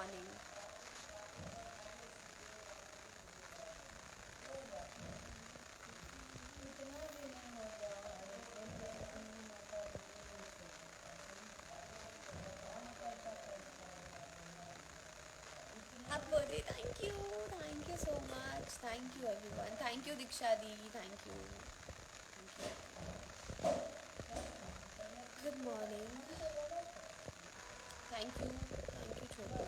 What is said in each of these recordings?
Morning. Happy birthday, thank you so much, thank you everyone, thank you Diksha the, thank you. Good morning, thank you Chhotu.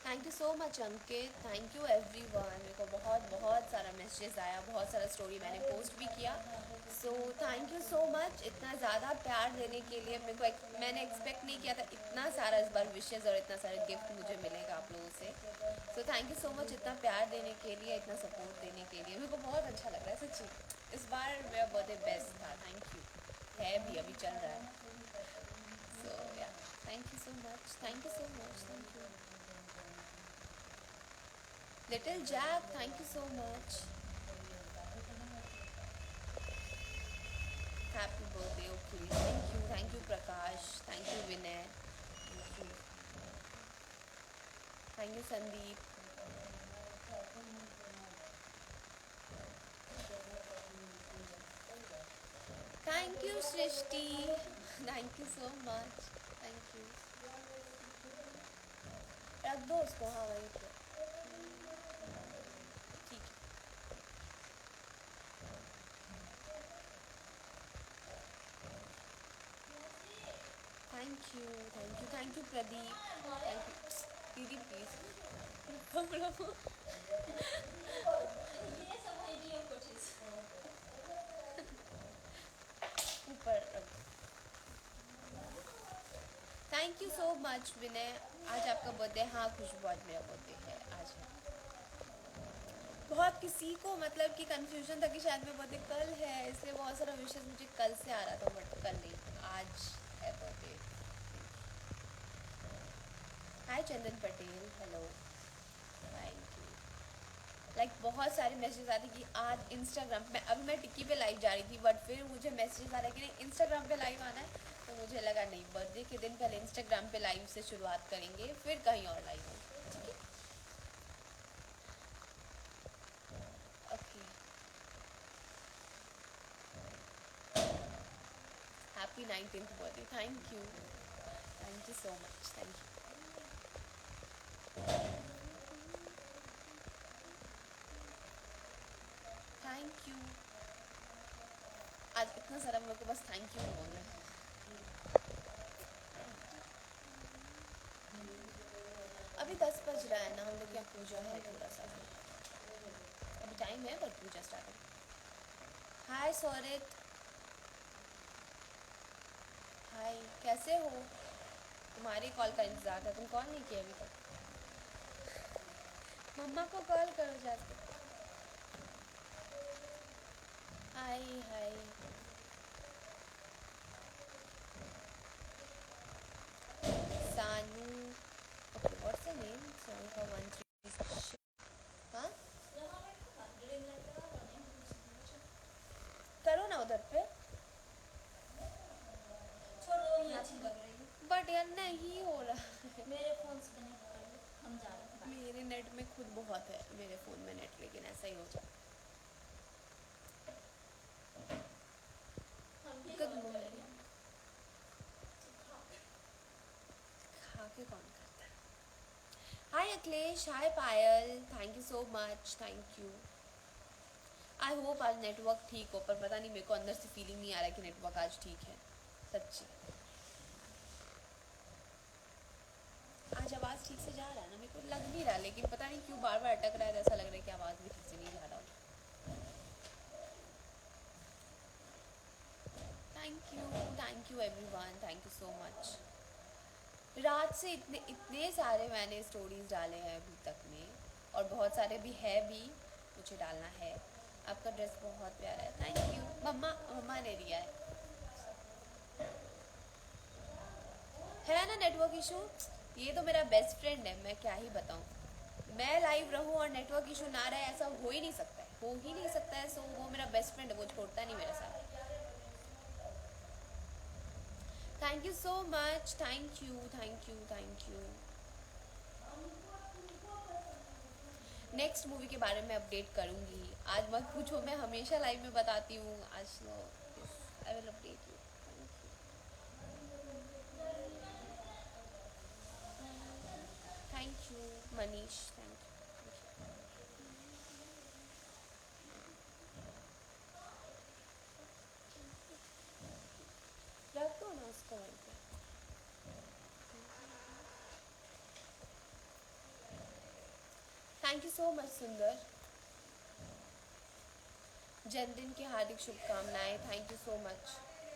Thank you so much Ankit, thank you everyone. मेरे को बहुत बहुत सारा messages आया, बहुत सारा story मैंने post भी किया। So thank you so much इतना ज़्यादा प्यार देने के लिए। मैंने एक्सपेक्ट नहीं किया था इतना सारा इस बार विशेज़ और इतना सारा गिफ्ट मुझे मिलेगा आप लोगों से। सो थैंक यू सो मच इतना प्यार देने के लिए, इतना सपोर्ट देने के लिए। मेरे को बहुत अच्छा लग रहा है सच्ची। इस बार मेरा बर्थडे बेस्ट था, थैंक यू। है भी, अभी चल रहा है। सो या thank you so much, thank you so much, thank you. Little Jack, thank you so much. Happy birthday, okay. Thank you Prakash, thank you Vinay, thank you Sandeep. Thank you Srishti, thank you so much, thank you. रख दो उसको, हाँ वहीं पे, ठीक है। Thank you Pradeep, thank you दीदी please पकड़ो। ऊपर रख। थैंक यू सो मच विनय, आज आपका बर्थडे। हाँ खुशबू, आज मेरा बर्थडे है, आज है। बहुत किसी को मतलब कि कंफ्यूजन था कि शायद मेरा बर्थडे कल है, इसलिए बहुत सारा विशेष मुझे कल से आ रहा था, बट कल नहीं, आज है birthday. Hi Chandan Patel, hello, thank you. Like बहुत सारे मैसेजेस आते कि आज इंस्टाग्राम पे, अभी मैं टिक्की पे लाइव जा रही थी, बट फिर मुझे मैसेजेस आ रहे कि नहीं इंस्टाग्राम पे लाइव आना है। तो मुझे लगा नहीं, बर्थडे के दिन पहले इंस्टाग्राम पे लाइव से शुरुआत करेंगे, फिर कहीं और लाइव होंगे। Okay, happy 19th birthday, thank you so much, thank you. Thank you, आज इतना सारा मेरे को बस थैंक यू बोलना है। अभी 10 बज रहा है ना, हम लोग यहाँ पूजा है थोड़ा सा, अभी टाइम है पर पूजा स्टार्ट है। हाय सौरित, हाय, कैसे हो? तुम्हारी कॉल का इंतज़ार था, तुम कॉल नहीं किए अभी तक। मम्मा को कॉल करो जाके। हाय हाय, सानू, okay what's the name, sorry for 136। हाँ करो ना उधर पे, बट यार नहीं हो रहा है। मेरे फोन से कनेक्ट कर लो, हम जा रहे हैं। मेरे नेट में खुद बहुत है, मेरे फ़ोन में नेट, लेकिन ऐसा ही हो जाए। गुड मॉर्निंग, खा के कौन करता है? Hi Akhilesh, hi Payal, thank you so much, thank you. I hope आज नेटवर्क ठीक हो, पर पता नहीं, मेरे को अंदर से फीलिंग नहीं आ रहा है कि नेटवर्क आज ठीक है, सच्ची। आज आवाज़ ठीक से जा रहा है ना, मेरे को लग नहीं रहा, लेकिन पता नहीं क्यों बार बार अटक रहा है, ऐसा लग रहा है कि आवाज़ भी ठीक से नहीं जा रहा हो। Thank you everyone, thank you so much. रात से इतने इतने सारे मैंने स्टोरीज डाले हैं अभी तक में, और बहुत सारे भी है भी, मुझे डालना है। आपका ड्रेस बहुत प्यारा है, थैंक यू। मम्मा मम्मा ने दिया है ना नेटवर्क इशू। ये तो मेरा बेस्ट फ्रेंड है, मैं क्या ही बताऊँ। मैं लाइव रहूँ और नेटवर्क इशू ना रहे, ऐसा हो ही नहीं सकता है। हो ही नहीं सकता है। सो वो मेरा बेस्ट फ्रेंड है, वो छोड़ता नहीं मेरे साथ। Thank you so much, thank you thank you thank you. Next movie के बारे में अपडेट करूँगी, आज मत पूछो, मैं हमेशा लाइव में बताती हूँ। आज I will update you. Thank you Manish, thank you. रख दो ना उसको वहीं पे। थैंक यू सो मच सुंदर, जन्मदिन की हार्दिक शुभकामनाएं। Thank you so much,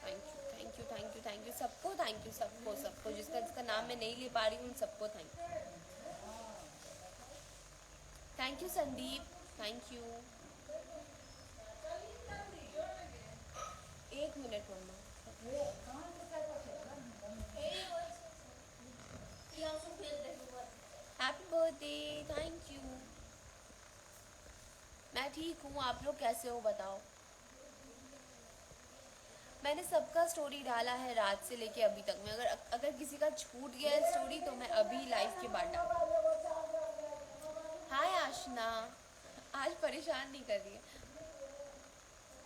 thank you thank you thank you thank you सबको, थैंक यू सबको सबको, जिसका जिसका नाम मैं नहीं ले पा रही हूँ उन सबको thank you. Thank you Sandeep, thank you. एक मिनट मम्मा। Happy birthday, thank you. मैं ठीक हूँ, आप लोग कैसे हो बताओ। मैंने सबका स्टोरी डाला है रात से लेके अभी तक में, अगर अगर किसी का छूट गया है स्टोरी तो मैं अभी लाइव के बाद डाल। हाय आशना, आज परेशान नहीं कर रही है।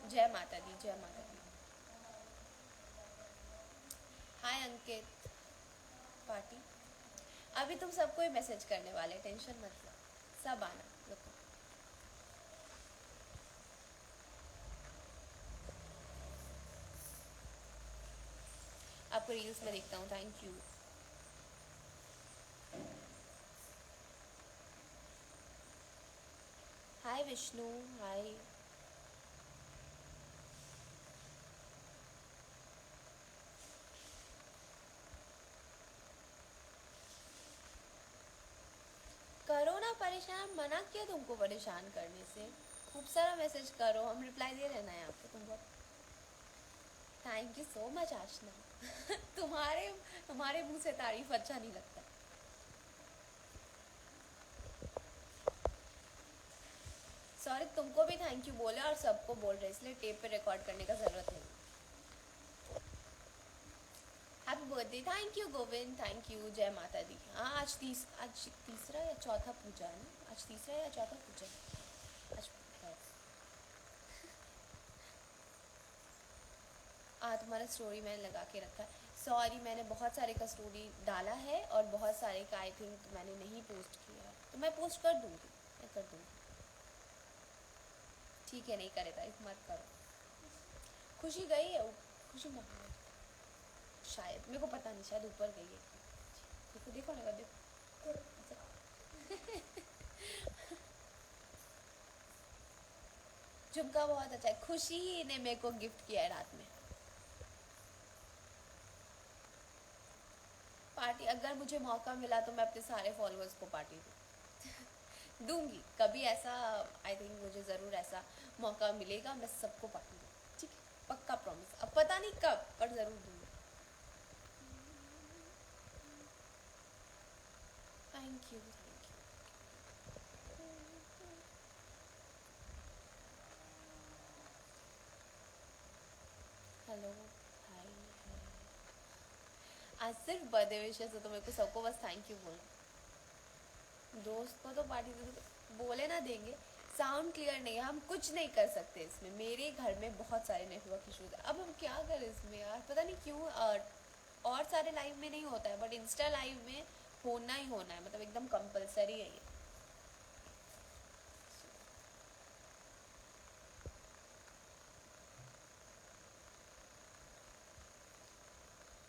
जय माता दी, जय माता दी। हाय अंकित, पार्टी अभी तुम सबको ही मैसेज करने वाले, टेंशन मत लो, सब आना, रुको। आपको रील्स में देखता हूँ, थैंक यू। हाय विष्णु, हाय। करो ना परेशान, मना किया तुमको परेशान करने से, खूब सारा मैसेज करो, हम रिप्लाई दे रहना है आपको तुमको। थैंक यू सो मच आशना। तुम्हारे मुंह से तारीफ अच्छा नहीं लगता। सॉरी, तुमको भी थैंक यू बोले और सबको बोल रहे, इसलिए टेप पे रिकॉर्ड करने का जरूरत नहीं। Happy birthday, thank you Govind, thank you. जय माता दी। हाँ आज तीसरा या चौथा पूजा है ना, आज तीसरा या चौथा पूजा आज है। तुम्हारा स्टोरी मैंने लगा के रखा है। सॉरी, मैंने बहुत सारे का स्टोरी डाला है और बहुत सारे का आई थिंक मैंने नहीं पोस्ट किया है, तो मैं पोस्ट कर दूँगी, मैं कर दूँगी। ठीक है, नहीं करे तारीफ मत करो। खुशी गई है, खुशी ना, शायद, मेरे को पता नहीं, शायद ऊपर गई है। देखो देखो ना, देखो। झुमका बहुत अच्छा है, खुशी ने मेरे को गिफ्ट किया है रात में। पार्टी अगर मुझे मौका मिला तो मैं अपने सारे फॉलोअर्स को पार्टी दूंगी कभी, ऐसा आई थिंक मुझे ज़रूर ऐसा मौका मिलेगा, मैं सबको पार्टी दूंगी, ठीक है, पक्का प्रॉमिस। अब पता नहीं कब, पर ज़रूर दूंगी। Thank you thank you. Hello, hi. आज सिर्फ बर्थडे विशेस है तो मेरे को सबको बस थैंक यू बोलना। दोस्त को तो पार्टी दे बोले ना देंगे, साउंड क्लियर नहीं है, हम कुछ नहीं कर सकते इसमें। मेरे घर में बहुत सारे नेटवर्क इश्यूज है, अब हम क्या करें इसमें यार, पता नहीं क्यों। और सारे लाइव में नहीं होता है, बट इंस्टा लाइव में होना ही होना है, मतलब एकदम कंपलसरी है ये।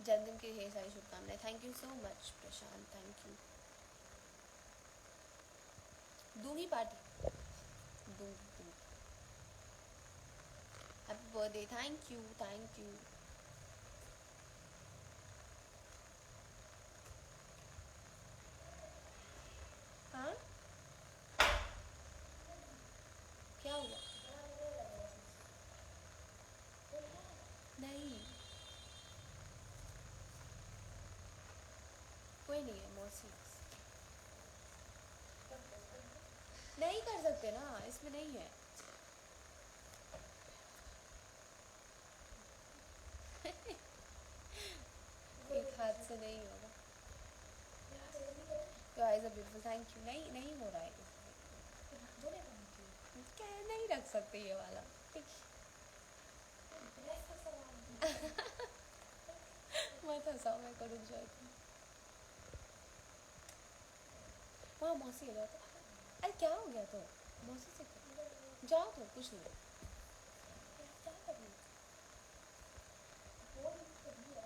जन्मदिन की ढेर सारी शुभकामनाएं। Thank you so much Prashant, thank you. दूंगी पार्टी, दूंगी। Happy birthday, thank you thank you. हाँ क्या हुआ? नहीं, कोई नहीं है मौसी, नहीं कर सकते ना, इसमें नहीं है। Eyes are beautiful, thank you. नहीं नहीं हो रहा है, क्या नहीं रख सकते ये वाला, ठीक। मत हंसाओ, मैं को रुक जाती। वहाँ मौसी आ जाओ तो। अरे क्या हो गया तो, मौसी से क्या? जाओ तो, कुछ नहीं।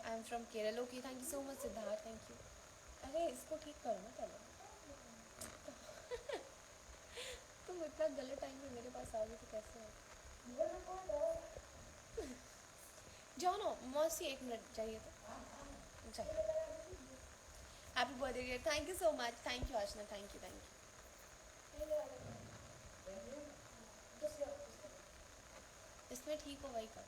I am from Kerala. Okay, thank you so much Siddharth, thank you. अरे इसको ठीक करो ना पहले। तुम इतना गलत टाइम में मेरे पास आओगे तो कैसे हो? जाओ ना मौसी, 1 मिनट चाहिए तो जाओ। Happy birthday dear, thank you so much, thank you Aashna, thank you, thank you. इसमें ठीक हो वही कर।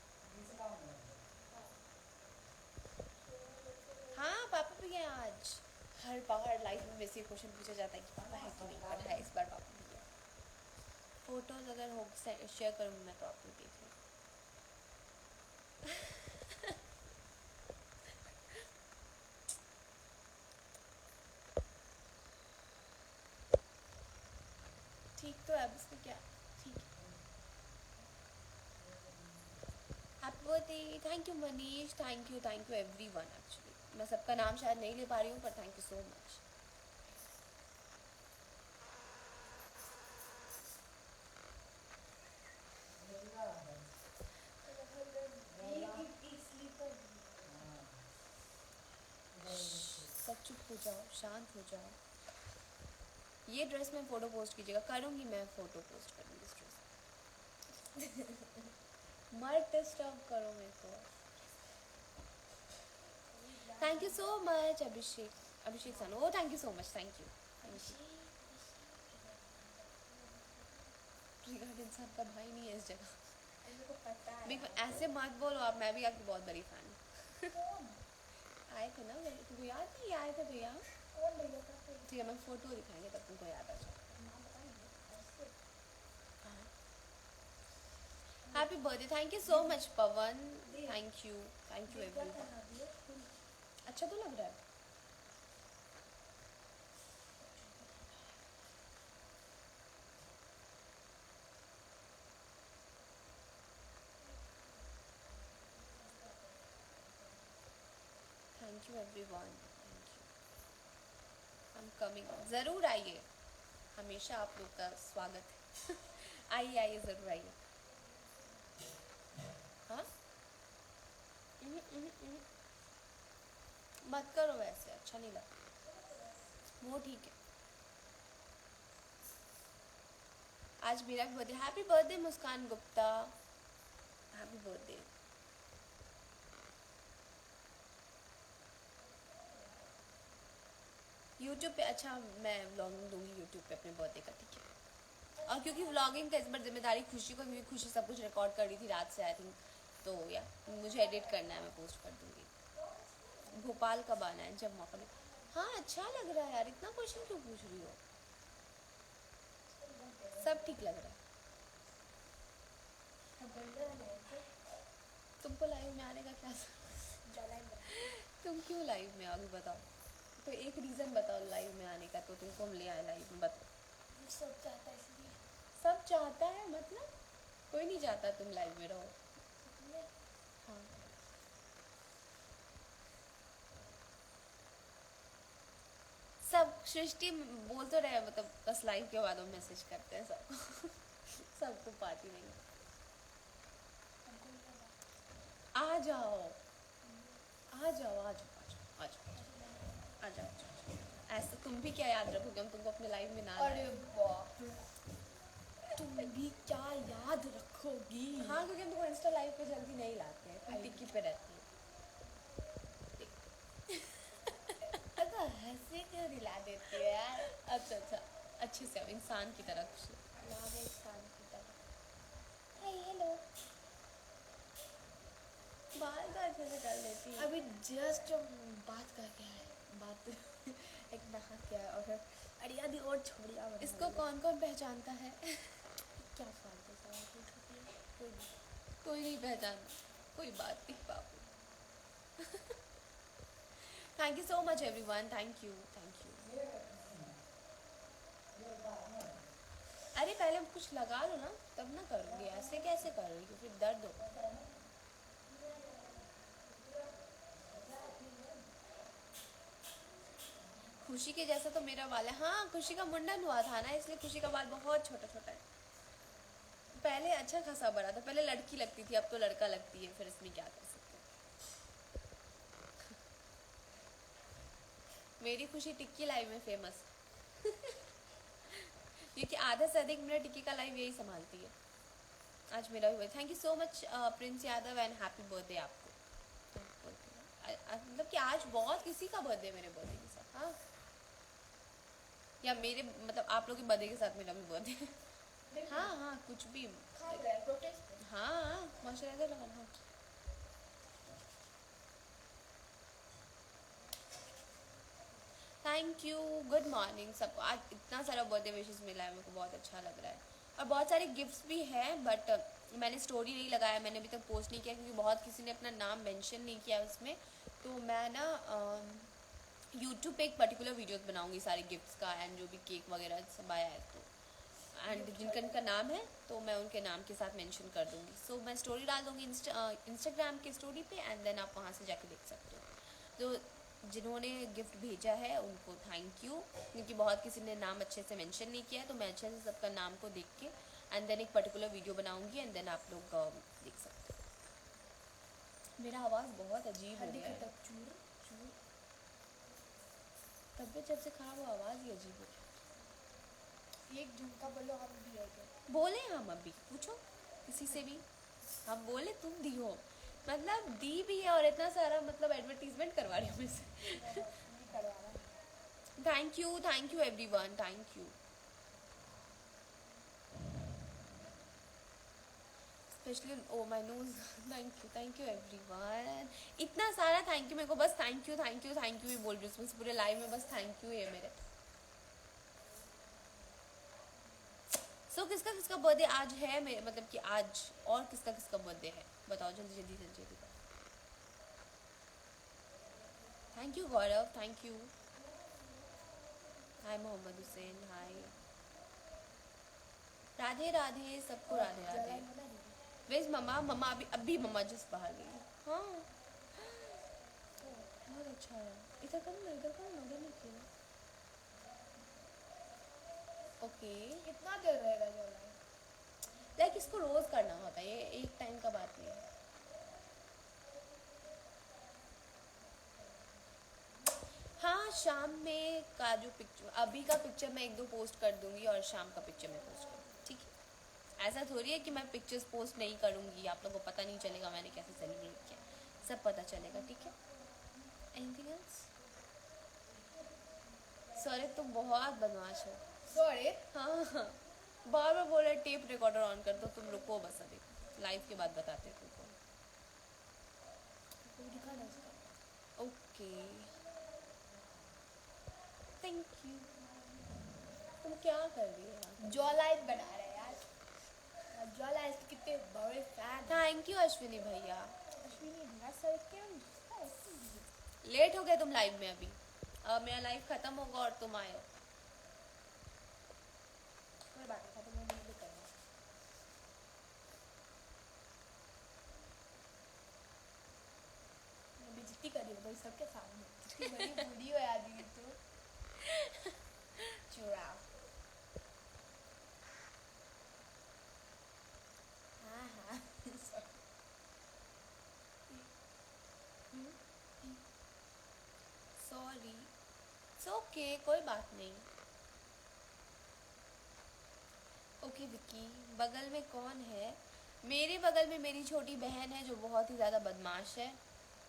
हाँ पापा भी हैं आज। हर बार लाइफ में वैसे क्वेश्चन पूछा जाता है कि पापा है कि नहीं, पर है इस बार पापा भी है। फोटोज अगर हो शेयर करूँगी मैं तो आप लोग देख लें। ठीक तो है, अब इसमें क्या, ठीक है। Happy birthday, thank you Manish, thank you everyone. Actually मैं सबका नाम शायद नहीं ले पा रही हूँ, पर थैंक यू सो मच। सब चुप हो जाओ, शांत हो जाओ। ये ड्रेस में फ़ोटो पोस्ट कीजिएगा, करूँगी मैं फ़ोटो पोस्ट करूँगी इस ड्रेस। मत डिस्टर्ब करो मेरे को। Thank you so much Abhishek Sanu, oh thank you so much, thank you. Triggered इंसान का भाई नहीं है इस जगह। ऐसे मत बोलो आप, मैं भी आपकी बहुत बड़ी फ़ैन हूँ। आए थे ना तुमको याद नहीं, आए थे भैया। ठीक है, मैं फ़ोटो दिखाएंगे तब तुमको याद आ जाए। Happy birthday, thank you so much Pawan, thank you everyone. अच्छा तो लग रहा है। Thank you everyone, thank you. I am coming, ज़रूर आइए, हमेशा आप लोग का स्वागत है। आइए आइए, ज़रूर आइए। हाँ मत करो वैसे, अच्छा नहीं लगता वो, ठीक है। आज मेरा भी बर्थडे, हैप्पी बर्थडे मुस्कान गुप्ता, हैप्पी बर्थडे। यूट्यूब पे, अच्छा मैं व्लॉगिंग दूंगी यूट्यूब पे अपने बर्थडे का, ठीक है। और क्योंकि व्लॉगिंग का इस बार जिम्मेदारी खुशी को, क्योंकि खुशी सब कुछ रिकॉर्ड कर रही थी रात से आई थिंक, तो या मुझे एडिट करना है, मैं पोस्ट कर दूंगी। भोपाल कब आना है, जब मौका मिले। हाँ अच्छा लग रहा है यार, इतना क्वेश्चन क्यों पूछ रही हो? सब ठीक लग रहा है। तुमको लाइव में आने का क्या तुम क्यों लाइव में आओगे बताओ, तो एक रीज़न बताओ लाइव में आने का, तो तुमको हम ले आए लाइव में, बताओ। सब चाहता है इसलिए। सब चाहता है मतलब? कोई नहीं चाहता तुम लाइव में रहो। हाँ सब सृष्टि बोल तो रहे, मतलब बस लाइव के बाद वो मैसेज करते हैं सबको। सबको पार्टी नहीं। आ जाओ आ जाओ आ जाओ आ जाओ आ जाओ, ऐसा तुम भी क्या याद रखोगे, हम तुमको अपने लाइव में ना अरे लाएं। बाप रे, तुम भी क्या याद रखोगी? हाँ क्योंकि हम तुमको इंस्टा लाइव पे जल्दी नहीं लाते हैं, तुम टिक्की पे रहती है। तो हंसी क्यों दिला देती है यार? अच्छा अच्छे से अब इंसान की तरह खुश याद है इंसान की तरह। हाय हेलो, बाल तो अच्छे से कर लेती है। अभी जस्ट बात करके आए, बात एक नहा के आए और फिर अड़िया दी और छोड़िया बना इसको दिया। कौन कौन पहचानता है? क्या फालतू सवाल पूछती है? कोई नहीं। कोई नहीं पहचानता, कोई बात नहीं बाबू। Thank you so much everyone, thank you. पहले कुछ लगा लो ना, तब ना करूँगी, ऐसे कैसे कर रही हो, फिर दर्द हो। खुशी के जैसा तो मेरा बाल है। हाँ, खुशी का मुंडन हुआ था ना, इसलिए खुशी का बाल बहुत छोटा छोटा है। पहले अच्छा खासा बड़ा था, पहले लड़की लगती थी, अब तो लड़का लगती है, फिर इसमें क्या कर सकते हैं। मेरी खुशी टिक्की लाइव में फेमस क्योंकि आधा से अधिक मेरा टिक्की का लाइव यही संभालती है। आज मेरा भी। Thank you so much Prince Yadav and happy birthday आपको। मतलब कि आज बहुत किसी का बर्थडे मेरे बर्थडे के साथ। हाँ, या मेरे मतलब आप लोग के बर्थडे के साथ मेरा भी बर्थडे। हाँ हाँ, कुछ भी। हाँ, मॉइस्चराइजर लगाना। हाँ। थैंक यू, गुड मॉर्निंग सबको। आज इतना सारा बर्थडे विशेस मिला है, मेरे को बहुत अच्छा लग रहा है। और बहुत सारे गिफ्ट्स भी हैं, बट मैंने स्टोरी नहीं लगाया, मैंने अभी तक पोस्ट नहीं किया, क्योंकि बहुत किसी ने अपना नाम मेंशन नहीं किया उसमें। तो मैं ना यूट्यूब पे एक पर्टिकुलर वीडियोस बनाऊंगी सारे गिफ्ट्स का, एंड जो भी केक वगैरह सब आया है, तो एंड जिनका नाम है तो मैं उनके नाम के साथ मेंशन कर दूंगी। सो मैं स्टोरी डाल दूंगी इंस्टाग्राम की स्टोरी पे, एंड देन आप वहाँ से जाके देख सकते हो। तो जिन्होंने गिफ्ट भेजा है उनको थैंक यू, क्योंकि बहुत किसी ने नाम अच्छे से मेंशन नहीं किया है, तो मैं अच्छे से सबका नाम को देख के एंड देन एक पर्टिकुलर वीडियो बनाऊंगी, एंड देन आप लोग देख सकते हो। मेरा आवाज़ बहुत अजीब हो गया है, तबीयत जब से खराब हो आवाज़ ही अजीब हो गई। एक झुमका बोलो, हम भी है बोले हम अभी पूछो किसी से भी, हम बोले तुम दी हो, मतलब दी भी है, और इतना सारा मतलब एडवर्टीजमेंट करवा रही हूँ मुझसे। Thank you everyone, thank you specially oh my knows. Thank you everyone, इतना सारा थैंक यू। मेरे को बस थैंक यू ही बोल रही हूँ पूरे लाइव में, बस थैंक यू है मेरे। सो किसका किसका बर्थडे आज है, मेरे मतलब कि आज, और किसका किसका बर्थडे है बताओ जल्दी जल्दी जल्दी जल्दी। Thank you Gaurav, thank you. Hi Mohammad Hussain, hi, Radhe Radhe सबको, राधे राधे। वेज मम्मा, मम्मा अभी मम्मा जस्ट बाहर गई। हाँ बहुत अच्छा है, इधर करो ना, इधर करो ना, उधर नहीं किया। ओके, कितना देर रहेगा जो लाइक इसको रोज करना होता है, ये एक टाइम का बात नहीं है। हाँ, शाम में का जो पिक्चर, अभी का पिक्चर मैं एक दो पोस्ट कर दूंगी, और शाम का पिक्चर मैं पोस्ट कर दूँगी, ठीक है। ऐसा थोड़ी है कि मैं पिक्चर्स पोस्ट नहीं करूँगी, आप लोगों को पता नहीं चलेगा मैंने कैसे सेलिब्रेट किया, सब पता चलेगा, ठीक है। Anything else? सॉरी, तुम बहुत बदमाश हो। सॉरी। हाँ हाँ, बार बार बोल रहे टेप रिकॉर्डर ऑन कर दो, तुम रुको बस, अभी लाइव के बाद बताते हैं तुमको। दिखा ना उसका। Okay, thank you. तुम क्या कर रही हो? जॉ लाइव बना रहे हैं यार, जॉ लाइव के कितने बड़े फैन। थैंक यू अश्विनी भैया। अश्विनी भैया सर क्या लेट हो गए तुम लाइव में, अभी मेरा लाइव खत्म होगा और तुम आए हो। कोई बात नहीं, खत्म होने भी करना। मैं बेइज्जती कर रही हूँ भाई सबके सामने, इतनी बड़ी वीडियो है आज ये तो चुरा। हाँ हाँ सॉरी, इट्स ओके, कोई बात नहीं। ओके विक्की, बगल में कौन है? मेरे बगल में मेरी छोटी बहन है जो बहुत ही ज़्यादा बदमाश है,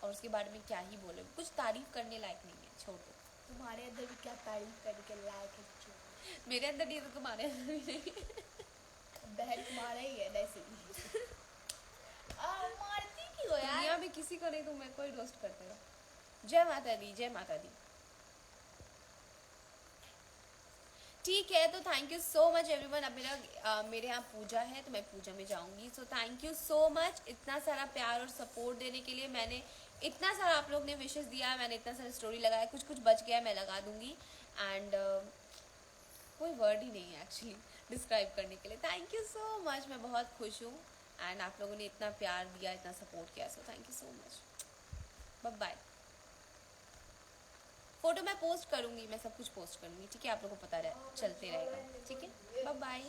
और उसके बारे में क्या ही बोले, कुछ तारीफ करने लायक नहीं है, छोड़ दो। तुम्हारे अंदर भी क्या तारीफ करने के लायक है चुरा। मेरे अंदर नहीं तो तुम्हारे अंदर भी नहीं। बहन तुम्हारा ही है वैसे भी। मारती क्यों यार? दुनिया में किसी को नहीं, तुम मेरे को ही रोस्ट करते हो। जय माता दी, जय माता दी। ठीक है, तो thank you so much everyone. अब मेरे यहाँ पूजा है, तो मैं पूजा में जाऊंगी। सो थैंक यू सो मच इतना सारा प्यार और सपोर्ट देने के लिए। मैंने इतना सारा, आप लोग ने विशेस दिया, मैंने इतना सारा स्टोरी लगाया, कुछ कुछ बच गया मैं लगा दूंगी, एंड कोई वर्ड ही नहीं है एक्चुअली। डिस्क्राइब करने के लिए। थैंक यू सो मच, मैं बहुत खुश हूँ एंड आप लोगों ने इतना प्यार दिया, इतना सपोर्ट किया, so thank you so much. Bye bye. Photo मैं पोस्ट करूँगी, मैं सब कुछ पोस्ट करूँगी, ठीक है, आप लोगों को पता चलते रहेगा, ठीक है। Bye bye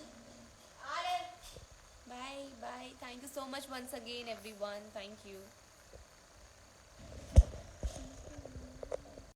bye bye. Thank you so much once again everyone, thank you.